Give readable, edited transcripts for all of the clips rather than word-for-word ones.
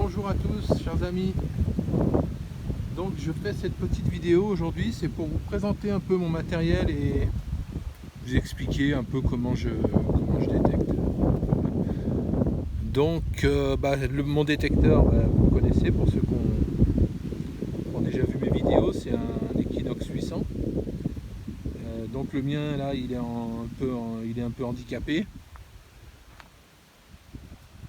bonjour à tous chers amis. Donc je fais cette petite vidéo aujourd'hui, c'est pour vous présenter un peu mon matériel et vous expliquer un peu comment je détecte. Donc mon détecteur, vous le connaissez pour ceux qui ont déjà vu mes vidéos, c'est un Equinox 800. Donc le mien là il est un peu handicapé.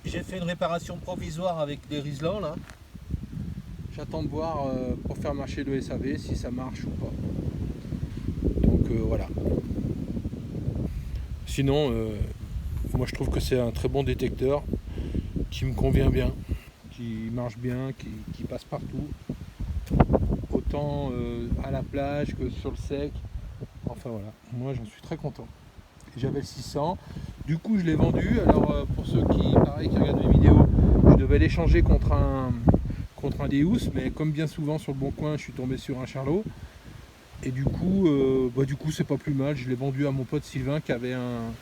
J'ai fait une réparation provisoire avec des Riesland là. J'attends de voir pour faire marcher le SAV si ça marche ou pas. Donc voilà. Sinon, moi je trouve que c'est un très bon détecteur qui me convient bien, qui marche bien, qui passe partout. Autant à la plage que sur le sec. Enfin voilà, moi j'en suis très content. J'avais le 600, du coup je l'ai vendu. Alors pour ceux qui regardent mes vidéos, je devais l'échanger contre un Deus, mais comme bien souvent sur le bon coin je suis tombé sur un Charlot et du coup c'est pas plus mal. Je l'ai vendu à mon pote Sylvain qui avait un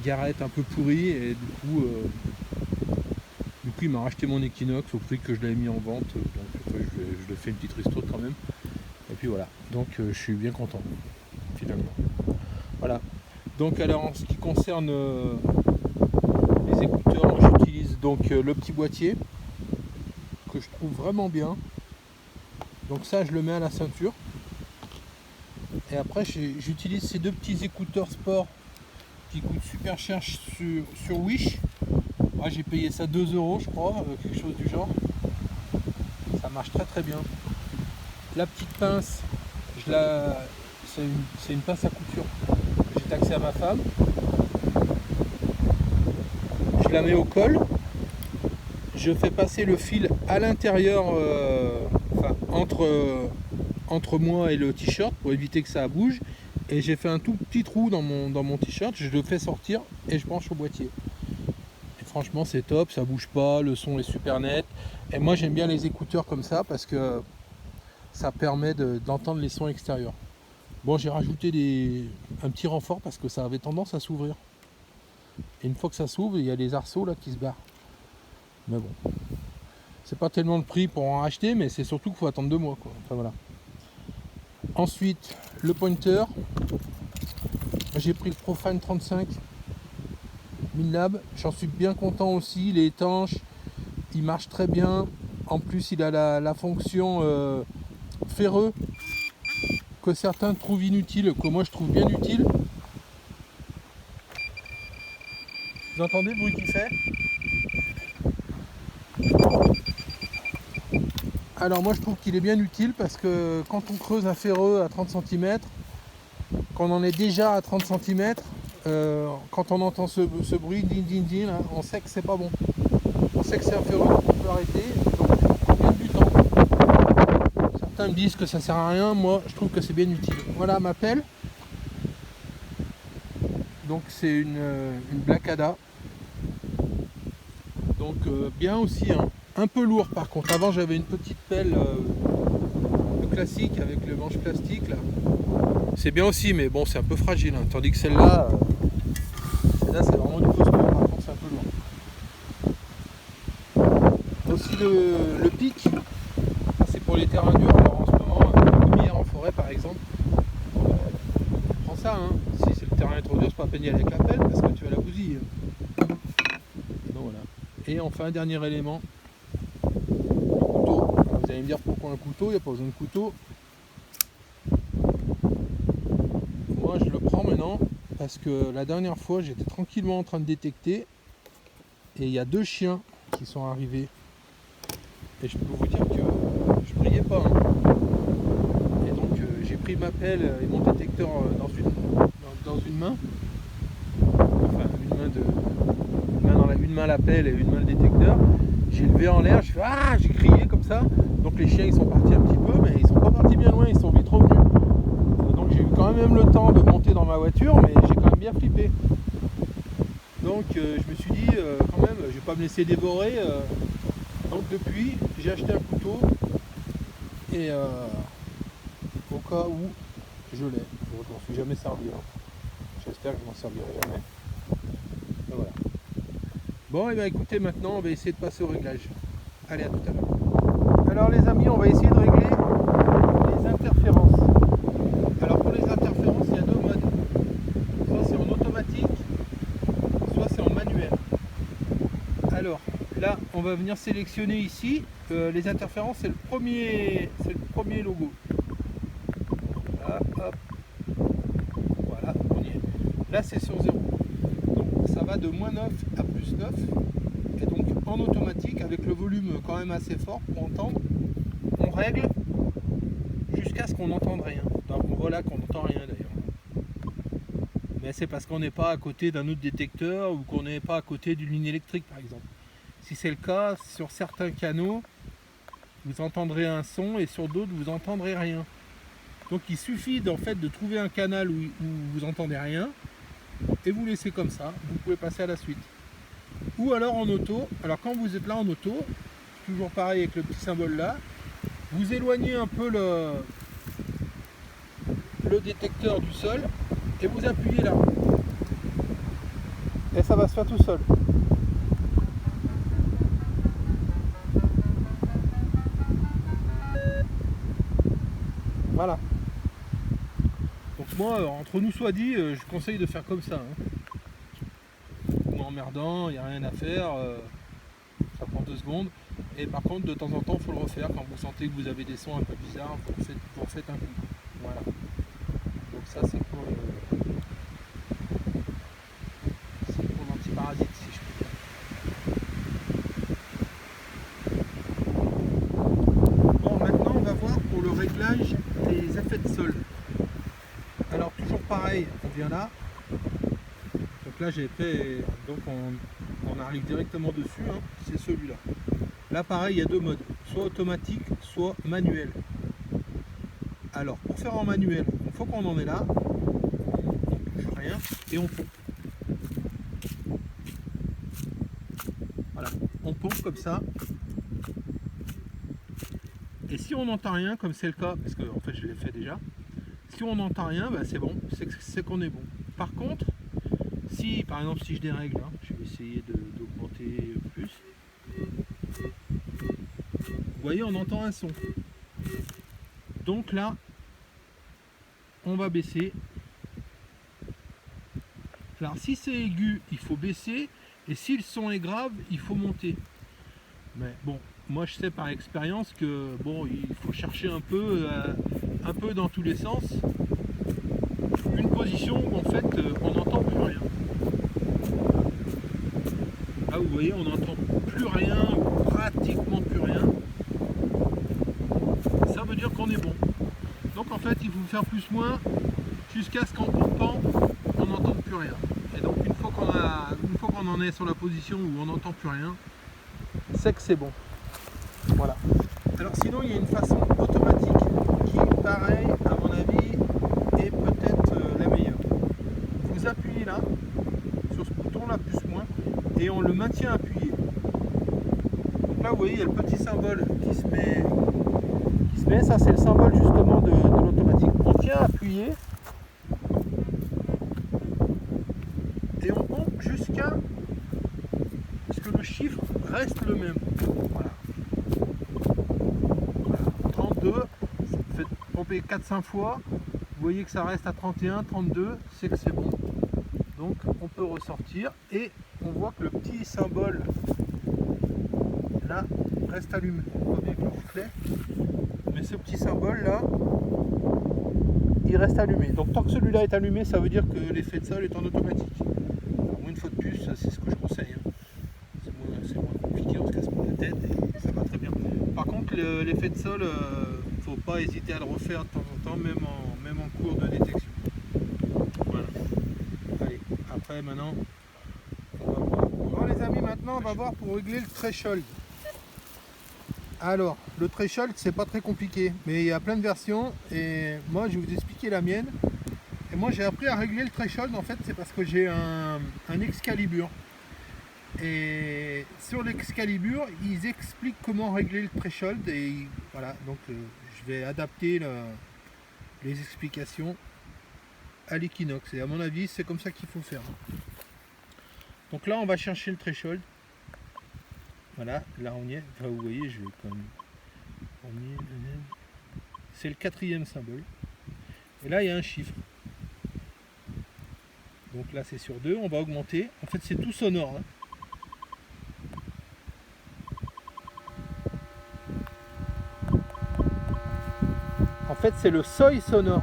Garrett un peu pourri et du coup il m'a racheté mon Equinox au prix que je l'avais mis en vente, donc je le fais une petite ristourne quand même et puis voilà, donc je suis bien content finalement. Voilà, donc alors en ce qui concerne les écouteurs, moi j'utilise donc le petit boîtier que je trouve vraiment bien. Donc ça je le mets à la ceinture. Et après j'utilise ces deux petits écouteurs sport qui coûtent super cher sur Wish. Moi j'ai payé ça 2 € je crois, quelque chose du genre. Ça marche très très bien. La petite pince, c'est une pince à couture. J'ai taxé à ma femme. Je la mets au col. Je fais passer le fil à l'intérieur, entre moi et le t-shirt pour éviter que ça bouge. Et j'ai fait un tout petit trou dans mon t-shirt. Je le fais sortir et je branche au boîtier. Et franchement c'est top, ça bouge pas, le son est super net. Et moi j'aime bien les écouteurs comme ça parce que ça permet d'entendre les sons extérieurs. Bon, j'ai rajouté un petit renfort parce que ça avait tendance à s'ouvrir. Et une fois que ça s'ouvre, il y a les arceaux là qui se barrent. Mais bon, c'est pas tellement le prix pour en racheter, mais c'est surtout qu'il faut attendre 2 mois quoi. Enfin voilà. Ensuite, le pointer. J'ai pris le Profine 35 Minlab. J'en suis bien content aussi. Il est étanche, il marche très bien. En plus, il a la fonction ferreux que certains trouvent inutile, que moi je trouve bien utile. Vous entendez le bruit qu'il fait? Alors moi je trouve qu'il est bien utile parce que quand on creuse un ferreux à 30 cm, quand on en est déjà à 30 cm, quand on entend ce bruit din din din, hein, on sait que c'est pas bon. On sait que c'est un ferreux, donc on peut arrêter, donc on gagne du temps. Certains me disent que ça sert à rien, moi je trouve que c'est bien utile. Voilà ma pelle. Donc c'est une Blackada. Donc bien aussi, hein. Un peu lourd par contre. Avant j'avais une petite pelle classique avec le manche plastique là. C'est bien aussi, mais bon c'est un peu fragile, hein. Tandis que celle-là c'est vraiment du costaud. Par contre c'est un peu lourd. Aussi le pic, c'est pour les terrains durs. Alors en ce moment, comme hier en forêt par exemple, prends ça, hein. Si le terrain est trop dur, c'est pas à peine d'y aller avec la pelle parce que tu vas la bousiller. Donc voilà. Et enfin un dernier élément. Vous allez me dire pourquoi un couteau, il n'y a pas besoin de couteau. Moi je le prends maintenant parce que la dernière fois j'étais tranquillement en train de détecter et il y a 2 chiens qui sont arrivés. Et je peux vous dire que je brillais pas, hein. Et donc j'ai pris ma pelle et mon détecteur dans une main. Enfin une main la pelle et une main le détecteur. J'ai levé en l'air, j'ai crié comme ça. Donc les chiens ils sont partis un petit peu, mais ils sont pas partis bien loin, ils sont vite revenus. Donc j'ai eu quand même le temps de monter dans ma voiture, mais j'ai quand même bien flippé. Donc je me suis dit quand même, je vais pas me laisser dévorer. Donc depuis j'ai acheté un couteau et au cas où je l'ai. Bon, je m'en suis jamais servi, hein. J'espère que je m'en servirai jamais. Et voilà. Bon et bien écoutez, maintenant on va essayer de passer au réglage. Allez, à tout à l'heure. Alors les amis, on va essayer de régler les interférences. Alors pour les interférences, il y a deux modes. Soit c'est en automatique, soit c'est en manuel. Alors là, on va venir sélectionner ici. Les interférences, c'est le premier logo. Hop, hop. Voilà, on y est. Là, c'est sur 0. Donc ça va de -9 à +9. Et donc en automatique, avec le volume quand même assez fort pour entendre, on règle jusqu'à ce qu'on n'entende rien. Donc voilà qu'on n'entend rien d'ailleurs. Mais c'est parce qu'on n'est pas à côté d'un autre détecteur ou qu'on n'est pas à côté d'une ligne électrique par exemple. Si c'est le cas, sur certains canaux, vous entendrez un son et sur d'autres, vous n'entendrez rien. Donc il suffit en fait de trouver un canal où vous n'entendez rien et vous laissez comme ça, vous pouvez passer à la suite. Ou alors en auto, alors quand vous êtes là en auto, toujours pareil avec le petit symbole là, vous éloignez un peu le détecteur du sol et vous appuyez là. Et ça va se faire tout seul. Voilà. Donc moi, entre nous soit dit, je conseille de faire comme ça. Emmerdant, il n'y a rien à faire, ça prend 2 secondes. Et par contre, de temps en temps, il faut le refaire. Quand vous sentez que vous avez des sons un peu bizarres, vous refaites un coup. Voilà. Donc ça, c'est pour l'antiparasite, si je puis dire. Bon, maintenant, on va voir pour le réglage des effets de sol. Alors, toujours pareil, on vient là. Donc là, j'ai fait, donc on arrive directement dessus, hein, c'est celui-là. Là, pareil, il y a deux modes, soit automatique, soit manuel. Alors, pour faire en manuel, une fois qu'on en est là, on ne touche rien et on pompe. Voilà, on pompe comme ça. Et si on n'entend rien, comme c'est le cas, parce que en fait je l'ai fait déjà, si on n'entend rien, bah, c'est bon, c'est qu'on est bon. Par contre, si par exemple si je dérègle, hein, je vais essayer d'augmenter plus. Vous voyez, on entend un son. Donc là, on va baisser. Alors si c'est aigu, il faut baisser. Et si le son est grave, il faut monter. Mais bon, moi je sais par expérience que bon, il faut chercher un peu dans tous les sens. Une position où en fait on n'entend plus rien. Là vous voyez, on n'entend plus rien, ou pratiquement plus rien. Ça veut dire qu'on est bon. Donc en fait il faut faire plus moins jusqu'à ce qu'en pompant on n'entende plus rien. Et donc une fois qu'on en est sur la position où on n'entend plus rien, c'est que c'est bon. Voilà. Alors sinon il y a une façon automatique qui pareil à mon avis est peut-être la meilleure. Vous appuyez là sur ce bouton là plus moins et on le maintient appuyé. Donc là vous voyez il y a le petit symbole qui se met, ça c'est le symbole justement de l'automatique. On tient appuyé et on pompe jusqu'à ce que le chiffre reste le même. Voilà. 32, faites pomper 4-5 fois, vous voyez que ça reste à 31, 32, c'est que c'est bon. Donc on peut ressortir et on voit que le petit symbole là reste allumé. On voit bien que le reflet, mais ce petit symbole là, il reste allumé. Donc tant que celui-là est allumé, ça veut dire que l'effet de sol est en automatique. Alors, moi, une fois de plus, c'est ce que je conseille. C'est moins compliqué, on se casse pas la tête et ça va très bien. Par contre, l'effet de sol, faut pas hésiter à le refaire de temps en temps, même en cours de détection. Voilà. Allez, après maintenant, on va voir. Bon les amis, maintenant on va voir pour régler le threshold. Alors, le threshold, c'est pas très compliqué, mais il y a plein de versions et moi je vais vous expliquer la mienne. Et moi j'ai appris à régler le threshold, en fait c'est parce que j'ai un Excalibur. Et sur l'Excalibur, ils expliquent comment régler le threshold et voilà, donc je vais adapter les explications à l'Equinox et à mon avis c'est comme ça qu'il faut faire. Donc là on va chercher le threshold. Voilà, là on y est. Enfin, vous voyez, je vais quand même. C'est le 4e symbole. Et là, il y a un chiffre. Donc là, c'est sur 2. On va augmenter. En fait, c'est tout sonore. Hein. En fait, c'est le seuil sonore.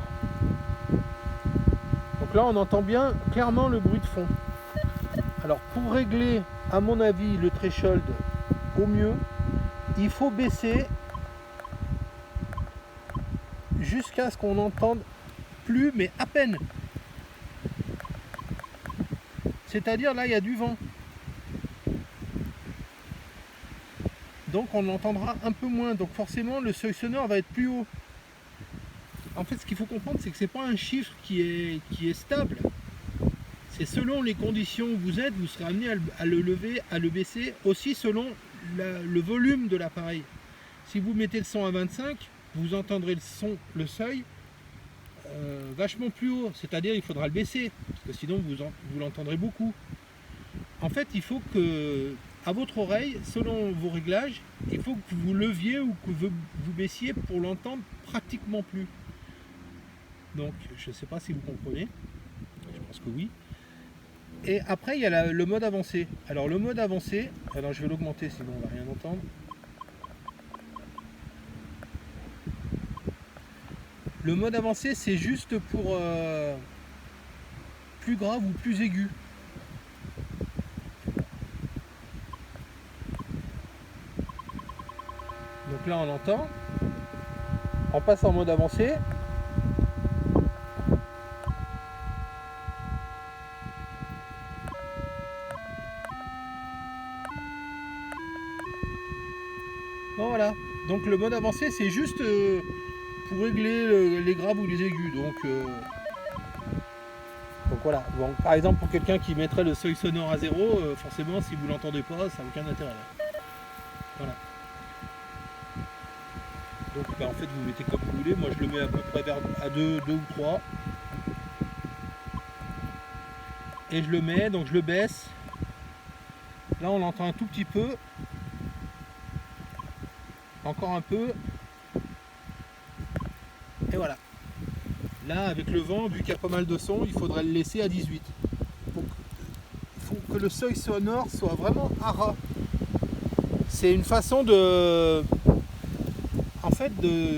Donc là, on entend bien clairement le bruit de fond. Alors, pour régler, à mon avis, le threshold au mieux, il faut baisser jusqu'à ce qu'on n'entende plus, mais à peine. C'est-à-dire, là, il y a du vent. Donc, on l'entendra un peu moins. Donc, forcément, le seuil sonore va être plus haut. En fait, ce qu'il faut comprendre, c'est que ce n'est pas un chiffre qui est stable. C'est selon les conditions où vous êtes, vous serez amené à le lever, à le baisser, aussi selon le volume de l'appareil. Si vous mettez le son à 25, vous entendrez le seuil vachement plus haut, c'est-à-dire il faudra le baisser, parce que sinon vous l'entendrez beaucoup. En fait, il faut que, à votre oreille, selon vos réglages, il faut que vous leviez ou que vous baissiez pour l'entendre pratiquement plus. Donc, je ne sais pas si vous comprenez, je pense que oui. Et après, il y a le mode avancé. Alors, le mode avancé, alors je vais l'augmenter sinon on ne va rien entendre. Le mode avancé, c'est juste pour plus grave ou plus aigu. Donc là, on entend. On passe en mode avancé. Bon, voilà. Donc le mode avancé, c'est juste pour régler les graves ou les aigus. Donc voilà. Bon, par exemple, pour quelqu'un qui mettrait le seuil sonore à 0, forcément, si vous l'entendez pas, ça n'a aucun intérêt. Voilà. Donc en fait, vous mettez comme vous voulez. Moi, je le mets à peu près à 2 ou 3. Et je le mets, donc je le baisse. Là, on l'entend un tout petit peu. Encore un peu. Et voilà. Là, avec le vent, vu qu'il y a pas mal de son, il faudrait le laisser à 18. Il faut que le seuil sonore soit vraiment à ras. C'est une façon de... En fait,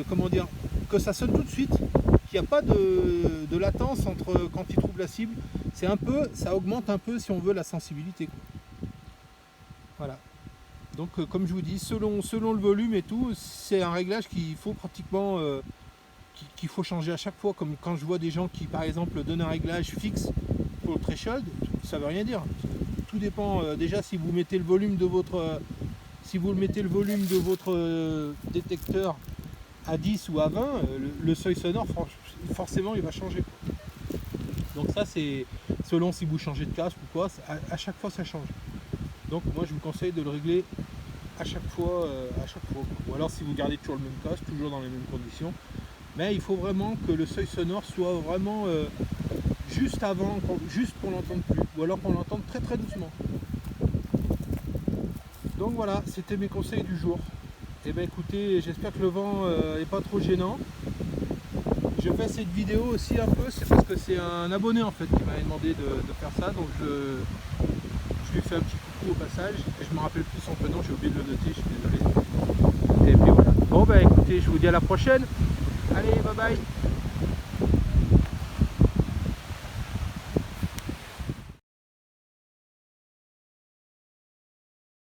comment dire, que ça sonne tout de suite. Qu'il n'y a pas de latence entre quand il trouve la cible. C'est un peu, ça augmente un peu, si on veut, la sensibilité, quoi. Voilà. Donc, comme je vous dis, selon le volume et tout, c'est un réglage qu'il faut pratiquement... qu'il faut changer à chaque fois, comme quand je vois des gens qui par exemple donnent un réglage fixe pour le threshold, ça veut rien dire. Tout dépend déjà si vous mettez le volume de votre détecteur à 10 ou à 20, le seuil sonore forcément il va changer. Donc ça c'est selon si vous changez de casque ou quoi, à chaque fois ça change. Donc moi je vous conseille de le régler à chaque fois. Ou alors si vous gardez toujours le même casque, toujours dans les mêmes conditions. Mais il faut vraiment que le seuil sonore soit vraiment juste avant, juste qu'on l'entende plus, ou alors qu'on l'entende très très doucement. Donc voilà, c'était mes conseils du jour. Et bien écoutez, j'espère que le vent n'est pas trop gênant. Je fais cette vidéo aussi un peu, c'est parce que c'est un abonné en fait qui m'avait demandé de faire ça, donc je lui fais un petit coucou au passage. Et je me rappelle plus son prénom, j'ai oublié de le noter, je suis désolé. Et puis voilà. Bon bah écoutez, je vous dis à la prochaine. Allez, bye bye.